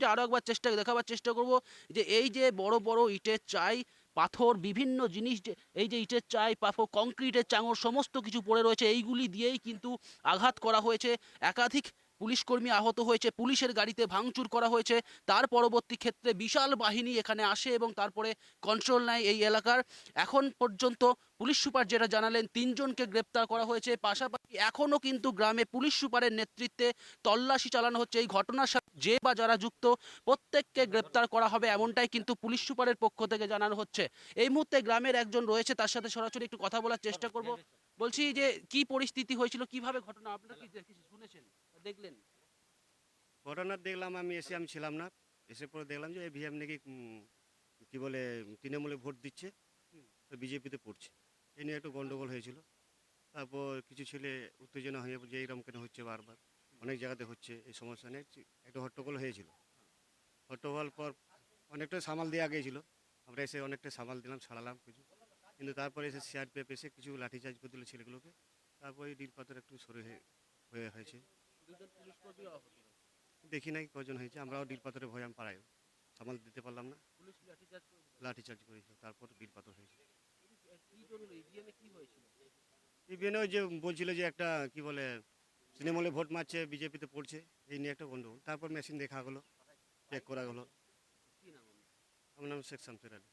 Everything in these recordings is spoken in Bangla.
ছবিটা আরো একবার দেখাবার চেষ্টা করব যে এই যে বড় বড় ইটের চাই, পাথর, বিভিন্ন জিনিস, যে এই যে ইটের চাই, পাথর, কংক্রিটের চাঙড় সমস্ত কিছু পড়ে রয়েছে, এইগুলি দিয়েই কিন্তু আঘাত করা হয়েছে। একাধিক পুলিশ কর্মী আহত হয়েছে, পুলিশের গাড়িতে ভাঙচুর করা হয়েছে। তার পরবর্তী ক্ষেত্রে বিশাল বাহিনী এখানে আসে এবং তারপরে কন্ট্রোল নেয় এই এলাকার। এখন পর্যন্ত পুলিশ সুপার যেটা জানালেন, 3 জনকে গ্রেপ্তার করা হয়েছে। পাশাপাশি এখনও কিন্তু গ্রামে পুলিশ সুপারের নেতৃত্বে তল্লাশি চালানো হচ্ছে। এই ঘটনার সাথে যে বা যারা যুক্ত প্রত্যেককে গ্রেপ্তার করা হবে, এমনটাই কিন্তু পুলিশ সুপারের পক্ষ থেকে জানানো হচ্ছে। এই মুহূর্তে গ্রামের একজন রয়েছে, তার সাথে সরাসরি একটু কথা বলার চেষ্টা করব। বলছি যে কি পরিস্থিতি হয়েছিল, কিভাবে ঘটনা আপনারা কি শুনেছেন, দেখলেন? ঘটনা দেখলাম, আমি ছিলাম না। এসে পরে দেখলাম যে এভিএম নাকি কি বলে তৃণমূলে ভোট দিচ্ছে, তো বিজেপিতে পড়ছে। এই নিয়ে একটু গন্ডগোল হয়েছিল। তারপর কিছু ছেলে উত্তেজনা হয়ে যে এইরকম কেন হচ্ছে বারবার, অনেক জায়গাতে হচ্ছে এই সমস্যা নিয়ে একটু হট্টগোল হয়েছিল। হট্টগোল পর অনেকটা সামাল দেওয়া গিয়েছিল, আমরা এসে অনেকটা সামাল দিলাম, ছাড়ালাম কিছু। কিন্তু তারপরে এসে সিআরপিএফ এসে কিছু লাঠিচার্জ করে দিল ছেলেগুলোকে। তারপরে ডিল পাথর একটু সরে হয়েছে। দেখি নাই কজন হয়েছে, আমরাও ডিল পাথরের ভয় আমি পাড়াই সামাল দিতে পারলাম না। লাঠিচার্জ করেছিল, তারপর ডিল পাথর হয়েছে। ইভিএনে ওই যে বলছিল যে একটা কি বলে তৃণমূলে ভোট মারছে, বিজেপিতে পড়ছে, এই নিয়ে একটা গন্ডগোল। তারপর মেশিন দেখা হলো, চেক করা হলো। আমার নাম শেখ শামসুর আলী।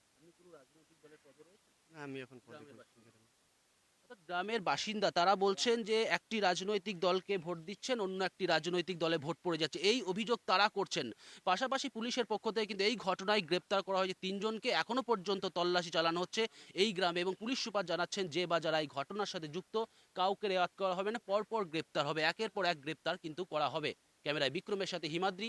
না, আমি এখন পদে করছি। অর্থাৎ গ্রামের বাসিন্দা তারা বলছেন যে একটি রাজনৈতিক দলকে ভোট দিচ্ছেন, অন্য একটি রাজনৈতিক দলে ভোট পড়ে যাচ্ছে, এই অভিযোগ তারা করছেন। পাশাপাশি পুলিশের পক্ষ থেকে কিন্তু এই ঘটনায় গ্রেপ্তার করা হয়েছে 3 জনকে। এখনো পর্যন্ত তল্লাশি চালানো হচ্ছে এই গ্রামে এবং পুলিশ সুপার জানাচ্ছেন যে বা যারা এই ঘটনার সাথে যুক্ত কাউকে রেওয়াত করা হবে না, পরপর গ্রেপ্তার হবে, একের পর এক গ্রেপ্তার কিন্তু করা হবে। ক্যামেরায় বিক্রমের সাথে হিমাদ্রি।